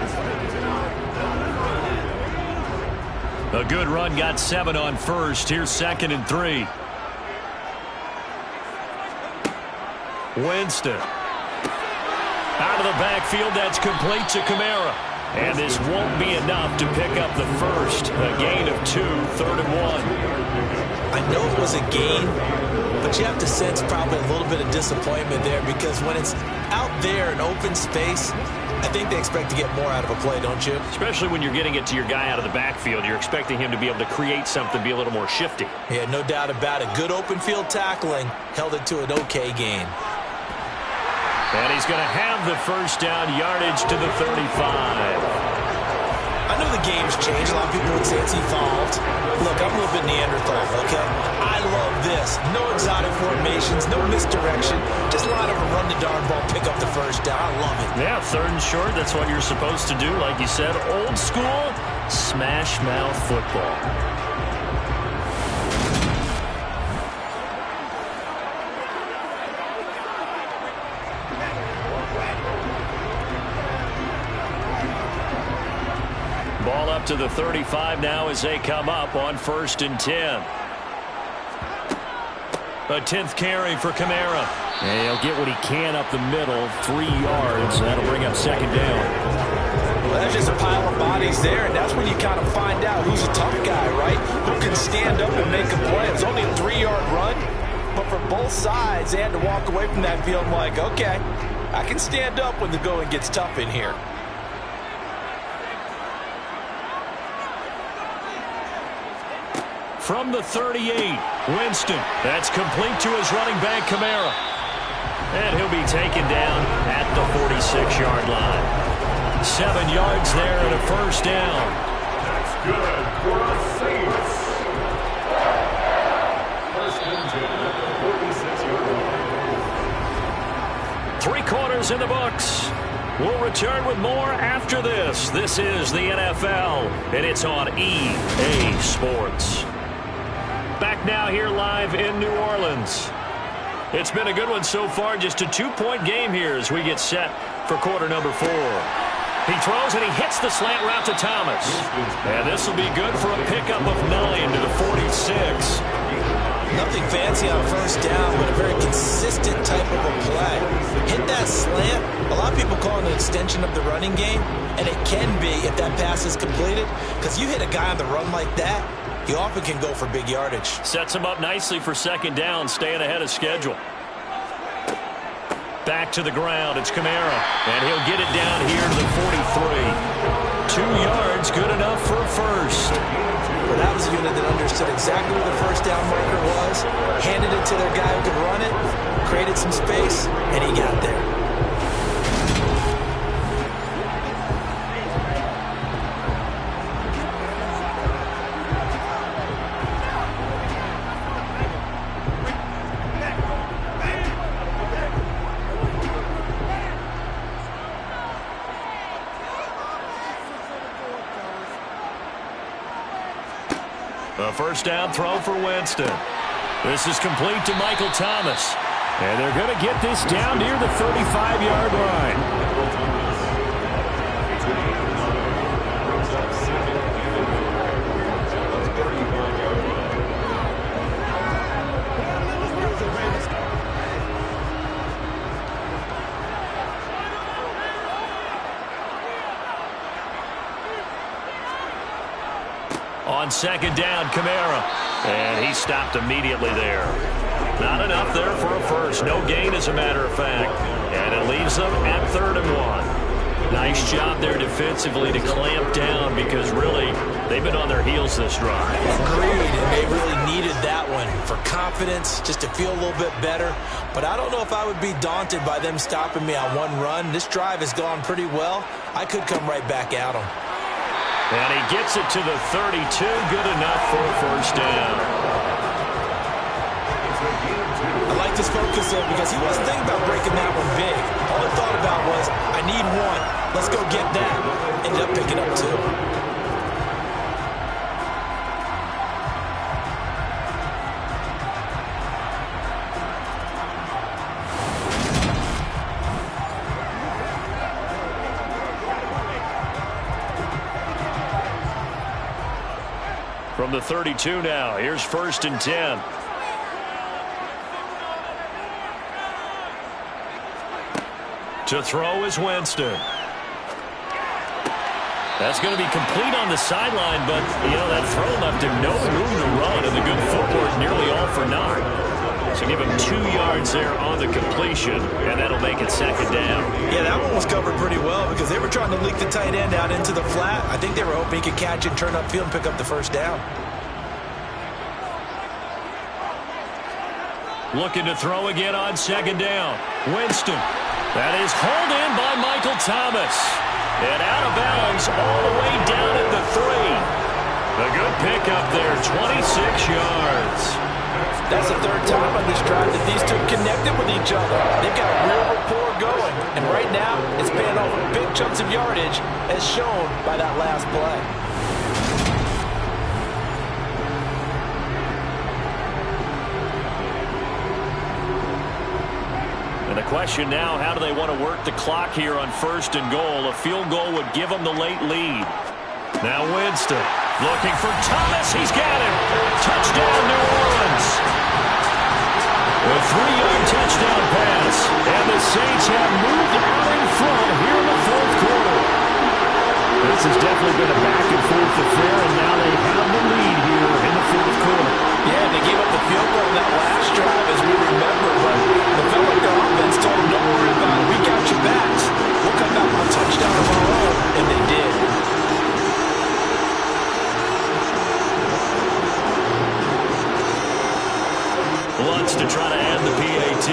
A good run, got 7 on first. Here's 2nd and 3. Winston. Out of the backfield, that's complete to Kamara. And this won't be enough to pick up the first. A gain of 2, 3rd and 1. I know it was a gain, but you have to sense probably a little bit of disappointment there because when it's out there in open space, I think they expect to get more out of a play, don't you? Especially when you're getting it to your guy out of the backfield. You're expecting him to be able to create something, be a little more shifty. Yeah, no doubt about it. Good open field tackling held it to an okay gain. And he's going to have the first down, yardage to the 35. I know the game's changed. A lot of people would say it's evolved. Look, I'm a little bit Neanderthal, okay? I love this. No exotic formations, no misdirection. Just line up and run the darn ball, pick up the first down. I love it. Yeah, 3rd and short, that's what you're supposed to do. Like you said, old school, smash mouth football. Ball up to the 35 now as they come up on 1st and 10. A 10th carry for Kamara. And he'll get what he can up the middle, 3 yards. That'll bring up 2nd down. Well, that's just a pile of bodies there, and that's when you kind of find out who's a tough guy, right? Who can stand up and make a play. It was only a 3-yard run, but for both sides, they had to walk away from that feeling like, okay, I can stand up when the going gets tough in here. from the 38. Winston. That's complete to his running back, Kamara. And he'll be taken down at the 46-yard line. 7 yards there and a first down. That's good for the Saints. First and 10 at the 46-yard line. 3 quarters in the books. We'll return with more after this. This is the NFL, and it's on EA Sports. Back now here live in New Orleans. It's been a good one so far. Just a 2-point game here as we get set for quarter number 4. He throws and he hits the slant route to Thomas. And this will be good for a pickup of 9 to the 46. Nothing fancy on first down, but a very consistent type of a play. Hit that slant. A lot of people call it an extension of the running game, and it can be if that pass is completed, because you hit a guy on the run like that, he often can go for big yardage. Sets him up nicely for second down, staying ahead of schedule. Back to the ground, it's Kamara, and he'll get it down here to the 43. 2 yards, good enough for a first. Well, that was a unit that understood exactly where the first down marker was, handed it to their guy who could run it, created some space, and he got there. A first down throw for Winston. This is complete to Michael Thomas. And they're going to get this down near the 35-yard line. On second down, Kamara. And he stopped immediately there. Not enough there for a first. No gain, as a matter of fact. And it leaves them at 3rd and 1. Nice job there defensively to clamp down, because really, they've been on their heels this drive. Agreed, and they really needed that one for confidence, just to feel a little bit better. But I don't know if I would be daunted by them stopping me on one run. This drive has gone pretty well. I could come right back at them. And he gets it to the 32. Good enough for a first down. I like this focus there because he wasn't thinking about breaking that one big. All he thought about was, I need one. Let's go get that. Ended up picking up 2. From the 32 now, here's 1st and 10. To throw is Winston. That's going to be complete on the sideline, but, that throw left him no room to run, and the good footwork nearly all for naught. So give him 2 yards there on the completion, and that'll make it second down. Yeah, that one was covered pretty well because they were trying to leak the tight end out into the flat. I think they were hoping he could catch it, turn upfield, and pick up the first down. Looking to throw again on second down. Winston. That is hauled in by Michael Thomas. And out of bounds all the way down at the 3. A good pickup there, 26 yards. That's the 3rd time on this drive that these two connected with each other. They've got a real rapport going. And right now, it's paying off big chunks of yardage, as shown by that last play. And the question now, how do they want to work the clock here on 1st and goal? A field goal would give them the late lead. Now Winston looking for Thomas. He's got him. Touchdown, New Orleans. A 3-yard touchdown pass. And the Saints have moved out in front here in the 4th quarter. This has definitely been a back-and-forth affair, and now they have the lead here in the 4th quarter. Yeah, they gave up the field goal in that last drive, as we remember, but the felt like their offense told them, don't worry about it, we got your backs. We'll come back on a touchdown of our own, and they did. yards to try to add the PAT.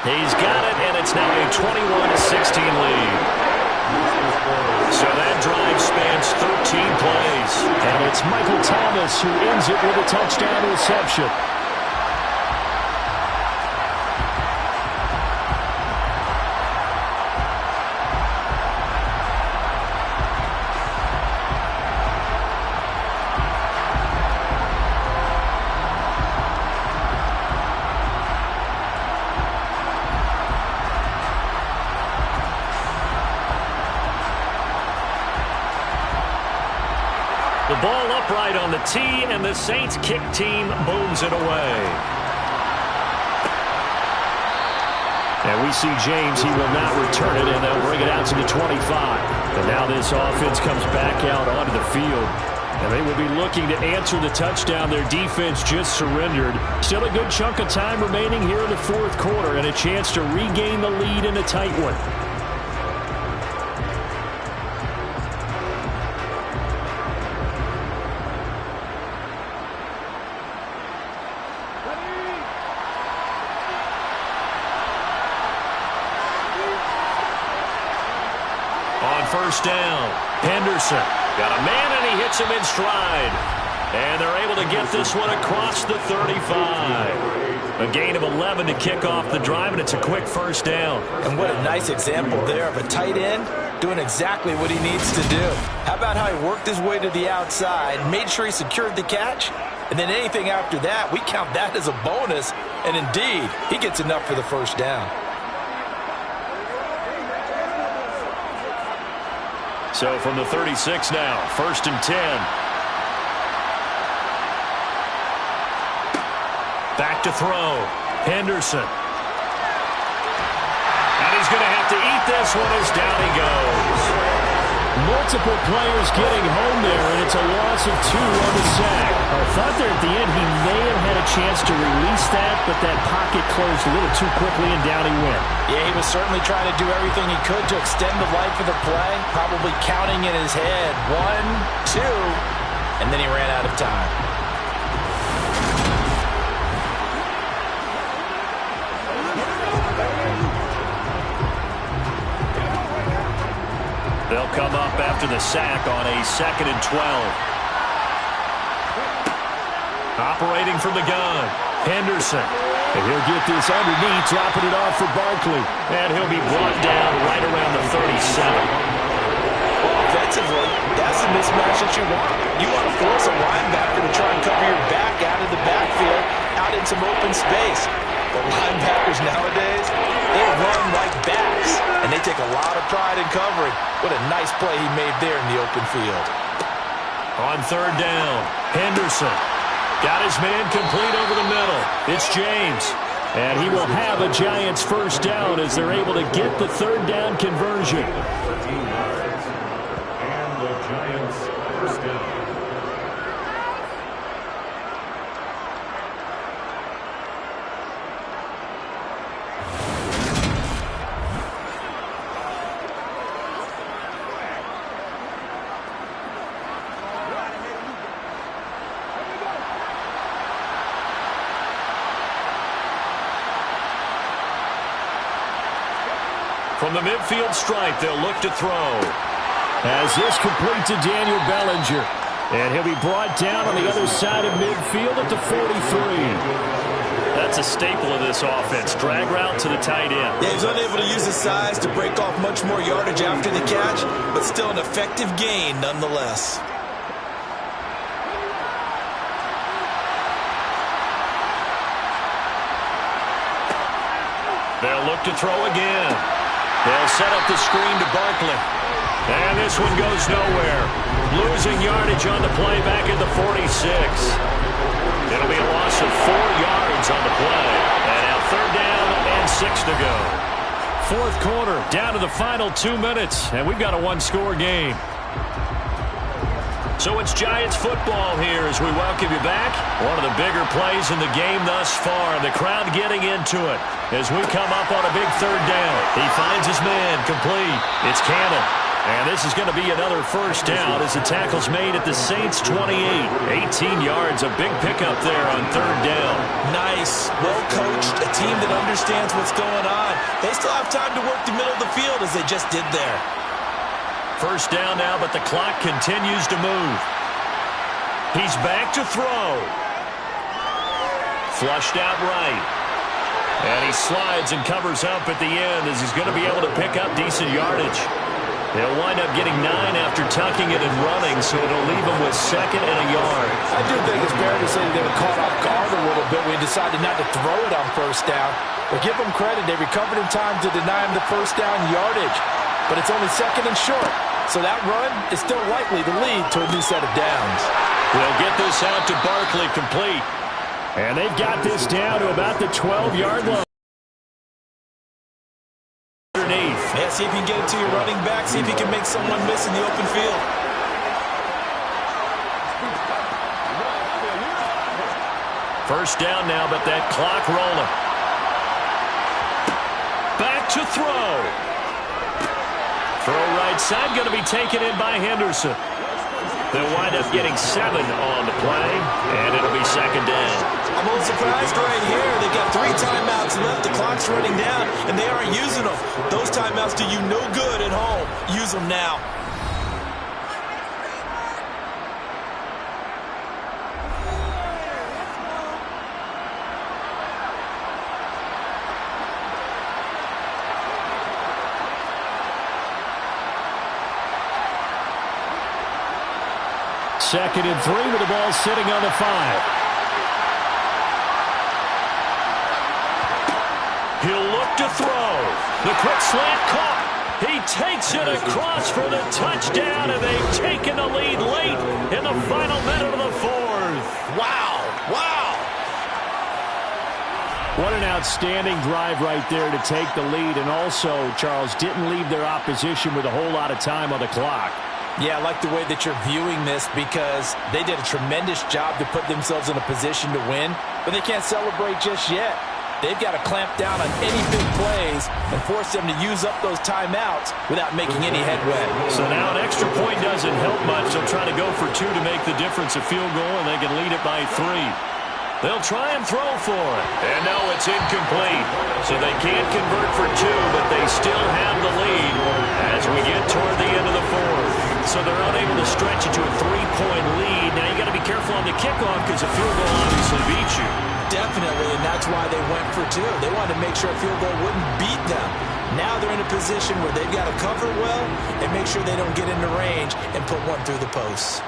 He's got it, and it's now a 21-16 lead. So that drive spans 13 plays. And it's Michael Thomas who ends it with a touchdown reception. The ball upright on the tee, and the Saints kick team booms it away. And we see James. He will not return it, and they'll bring it out to the 25. And now this offense comes back out onto the field. And they will be looking to answer the touchdown their defense just surrendered. Still a good chunk of time remaining here in the fourth quarter, and a chance to regain the lead in a tight one. First down. Henderson got a man, and he hits him in stride. And they're able to get this one across the 35. A gain of 11 to kick off the drive, and it's a quick first down. And what a nice example there of a tight end doing exactly what he needs to do. How about how he worked his way to the outside, made sure he secured the catch, and then anything after that, we count that as a bonus. And indeed, he gets enough for the first down. So from the 36 now, 1st and 10. Back to throw. Henderson. And he's going to have to eat this one as down he goes. Multiple players getting home there, and it's a loss of 2 on the sack. I thought there at the end he may have had a chance to release that, but that pocket closed a little too quickly, and down he went. Yeah, he was certainly trying to do everything he could to extend the life of the play, probably counting in his head 1, 2, and then he ran out of time. They'll come up after the sack on a 2nd and 12. Operating from the gun, Henderson. And he'll get this underneath, dropping it off for Barkley. And he'll be brought down right around the 37. Offensively, that's the mismatch that you want. You want to force a linebacker to try and cover your back out of the backfield, out in some open space. The linebackers nowadays, they run like backs, and they take a lot of pride in covering. What a nice play he made there in the open field. On 3rd down, Henderson got his man complete over the middle. It's James. And he will have a Giants first down as they're able to get the 3rd down conversion. And the Giants first down. From the midfield stripe, they'll look to throw. As this complete to Daniel Bellinger. And he'll be brought down on the other side of midfield at the 43. That's a staple of this offense. Drag route to the tight end. Yeah, he's unable to use his size to break off much more yardage after the catch, but still an effective gain nonetheless. They'll look to throw again. They'll set up the screen to Barkley. And this one goes nowhere. Losing yardage on the play back at the 46. It'll be a loss of 4 yards on the play. And now 3rd down and 6 to go. 4th quarter, down to the final 2 minutes. And we've got a 1-score game. So it's Giants football here as we welcome you back. One of the bigger plays in the game thus far, and the crowd getting into it as we come up on a big 3rd down. He finds his man complete. It's Campbell. And this is going to be another first down as the tackle's made at the Saints' 28. 18 yards, a big pickup there on third down. Nice, well-coached, a team that understands what's going on. They still have time to work the middle of the field as they just did there. First down now, but the clock continues to move. He's back to throw. Flushed out right. And he slides and covers up at the end as he's going to be able to pick up decent yardage. They'll wind up getting 9 after tucking it and running, so it'll leave them with 2nd and a yard. I do think it's fair to say they were caught off guard a little bit when he decided not to throw it on first down. But give them credit, they recovered in time to deny him the first down yardage. But it's only 2nd and short, so that run is still likely to lead to a new set of downs. They'll get this out to Barkley complete. And they've got this down to about the 12-yard line. Yeah, see if you can get it to your running back. See if you can make someone miss in the open field. First down now, but that clock rolling. Back to throw. Throw right side, going to be taken in by Henderson. They'll wind up getting 7 on the play, and it'll be 2nd down. I'm a little surprised right here. They've got 3 timeouts left. The clock's running down, and they aren't using them. Those timeouts do you no good at home. Use them now. Second and 3 with the ball sitting on the 5. He'll look to throw. The quick slant caught. He takes it across for the touchdown, and they've taken the lead late in the final minute of the 4th. Wow. Wow. What an outstanding drive right there to take the lead, and also, Charles, didn't leave their opposition with a whole lot of time on the clock. Yeah, I like the way that you're viewing this because they did a tremendous job to put themselves in a position to win, but they can't celebrate just yet. They've got to clamp down on any big plays and force them to use up those timeouts without making any headway. So now an extra point doesn't help much. They'll try to go for 2 to make the difference a field goal, and they can lead it by 3. They'll try and throw for it. And no, it's incomplete. So they can't convert for 2, but they still have the lead as we get toward the end of the 4th. So they're unable to stretch it to a 3-point lead. Now you got to be careful on the kickoff because a field goal obviously beats you. Definitely, and that's why they went for 2. They wanted to make sure a field goal wouldn't beat them. Now they're in a position where they've got to cover well and make sure they don't get into range and put one through the posts.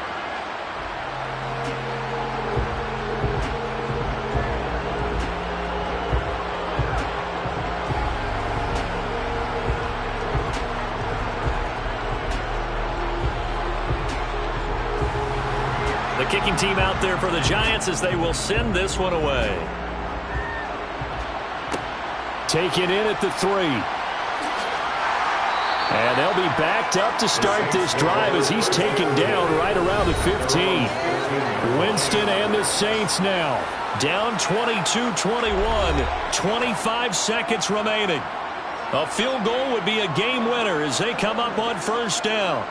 The kicking team out there for the Giants as they will send this one away. Taken in at the 3. And they'll be backed up to start this drive as he's taken down right around the 15. Winston and the Saints now down 22-21. 25 seconds remaining. A field goal would be a game winner as they come up on first down.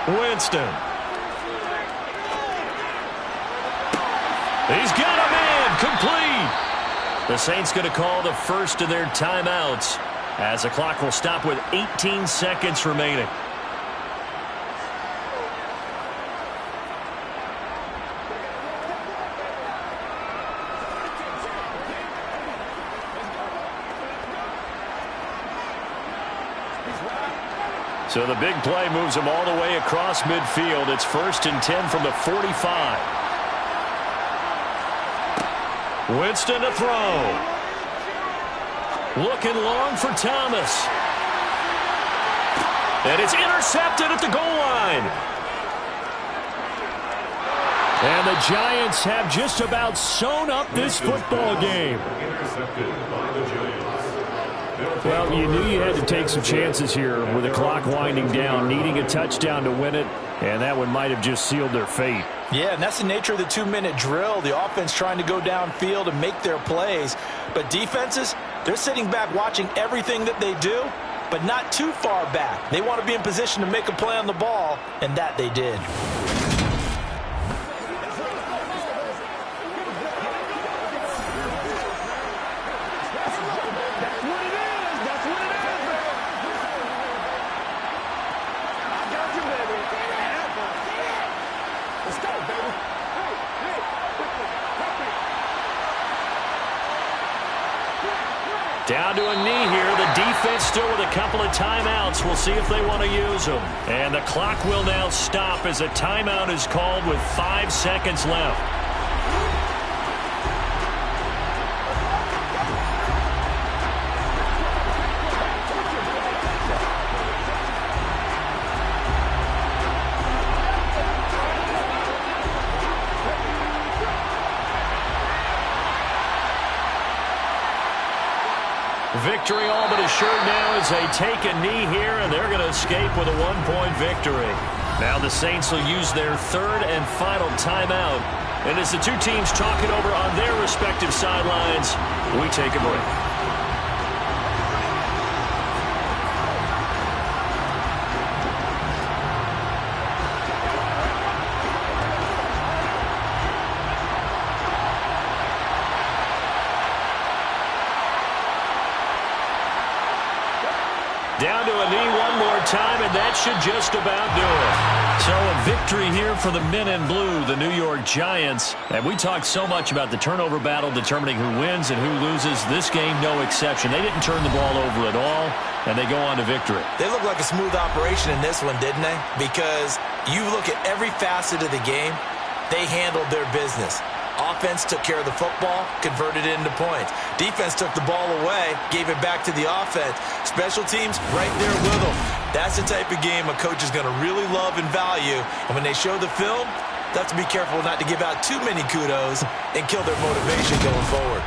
Winston. He's got a man complete. The Saints going to call the first of their timeouts as the clock will stop with 18 seconds remaining. So the big play moves them all the way across midfield. It's 1st and 10 from the 45. Winston to throw. Looking long for Thomas. And it's intercepted at the goal line. And the Giants have just about sewn up this football game. Intercepted by the Giants. Well, you knew you had to take some chances here with the clock winding down, needing a touchdown to win it, and that one might have just sealed their fate. Yeah, and that's the nature of the 2-minute drill. The offense trying to go downfield and make their plays. But defenses, they're sitting back watching everything that they do, but not too far back. They want to be in position to make a play on the ball, and that they did. Down to a knee here. The defense still with a couple of timeouts. We'll see if they want to use them. And the clock will now stop as a timeout is called with 5 seconds left. Victory all but assured now as they take a knee here, and they're going to escape with a 1-point victory. Now the Saints will use their third and final timeout. And as the two teams talk it over on their respective sidelines, we take a break. Down to a knee one more time, and that should just about do it. So a victory here for the men in blue, the New York Giants. And we talked so much about the turnover battle determining who wins and who loses. This game, no exception. They didn't turn the ball over at all, and they go on to victory. They look like a smooth operation in this one, didn't they? Because you look at every facet of the game, they handled their business. Offense took care of the football, converted it into points. Defense took the ball away, gave it back to the offense. Special teams, right there with them. That's the type of game a coach is going to really love and value. And when they show the film, they have to be careful not to give out too many kudos and kill their motivation going forward.